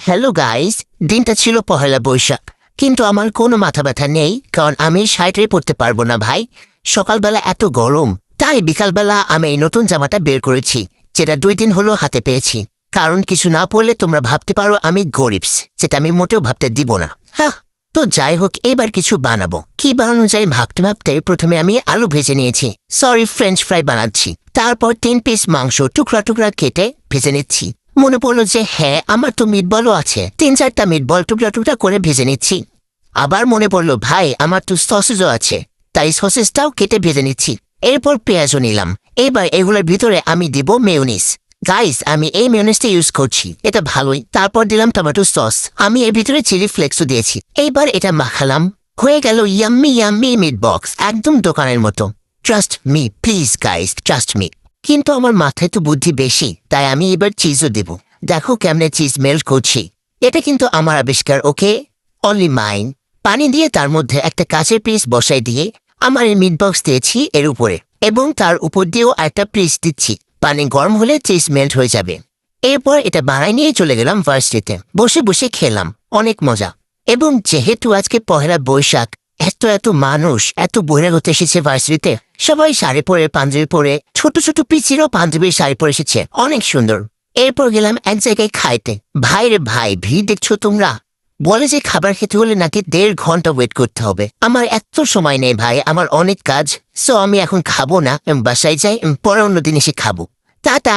Hello guys, দিনটা ছিল পহেলা বৈশাখ, কিন্তু আমার কোনো মাথা ব্যথা নেই, কারণ আমি শার্টে পরতে পারবো না ভাই। সকালবেলা এত গরম, তাই বিকালবেলা আমি এই নতুন জামাটা বের করেছি, যেটা 2 দিন হলো হাতে পেয়েছি। কারণ কিছু না পরলে তোমরা ভাবতে পারো আমি গরিবস, যেটা আমি মোটেও ভাবতে দিব না। হ্যাঁ, তো যাই হোক, এবার কিছু বানাবো। কি বানানো যায় ভাবতে ভাবতে প্রথমে আমি আলু ভেজে নিয়েছি, সরি ফ্রেঞ্চ ফ্রাই বানাচ্ছি। তারপর 3 পিস মাংস টুকরা টুকরা কেটে ভেজে নিচ্ছি। মনে পড়লো যে হ্যাঁ, আমার তো মিটবলও আছে, 3-4টা মিটবল টুকরা টুকরা করে ভেজে নিচ্ছি। আবার মনে পড়লো ভাই, আমার তো সসেজও আছে, তাই সসেজটাও কেটে ভেজে নিচ্ছি। এরপর পেঁয়াজও নিলাম। এবার এগুলোর ভিতরে আমি দিব মেয়োনিজ। গাইস, আমি এই মেয়োনিজটা ইউজ করছি, এটা ভালোই। তারপর দিলাম টমেটো সস, আমি এর ভিতরে চিলি ফ্লেক্সও দিয়েছি। এইবার এটা মাখালাম, হয়ে গেল ইয়াম্মি ইয়াম্মি মিট বক্স, একদম দোকানের মতো। Trust me please guys, trust me. কিন্তু আমার মাথায় তো বুদ্ধি বেশি, তাই আমি এবার চিজও দেব। দেখো কেমনে চিজ মেল্ট করছি। এটা কিন্তু আমার আবিষ্কার, ওকে, অনলি মাইন। পানি দিয়ে তার মধ্যে একটা কাঁচের পিস বসাই দিয়ে আমার এই মিট বক্স দিয়েছি এর উপরে, এবং তার উপর দিয়েও একটা পিস দিচ্ছি। পানি গরম হলে চিজ মেল্ট হয়ে যাবে। এরপর এটা বানাই নিয়ে চলে গেলাম ভার্সিটিতে, বসে বসে খেলাম, অনেক মজা। এবং যেহেতু আজকে পহেলা বৈশাখ, এত এত মানুষ, এত বহিরাগত এসেছে ভার্সিটিতে। সবাই শাড়ি পরে, পাঞ্জাবি পরে, ছোট ছোট পিচিরও পাঞ্জাবির শাড়ি পরে এসেছে, অনেক সুন্দর। এরপর গেলাম এক জায়গায় খাইতে। ভাই রে ভাই, ভিড় দেখছো তোমরা? বলে যে খাবার খেতে হলে নাকি 1.5 ঘন্টা ওয়েট করতে হবে। আমার এত সময় নেই ভাই, আমার অনেক কাজ। সো আমি এখন খাবো না, বাসায় যাই, পরে অন্যদিন এসে খাবো। টাটা।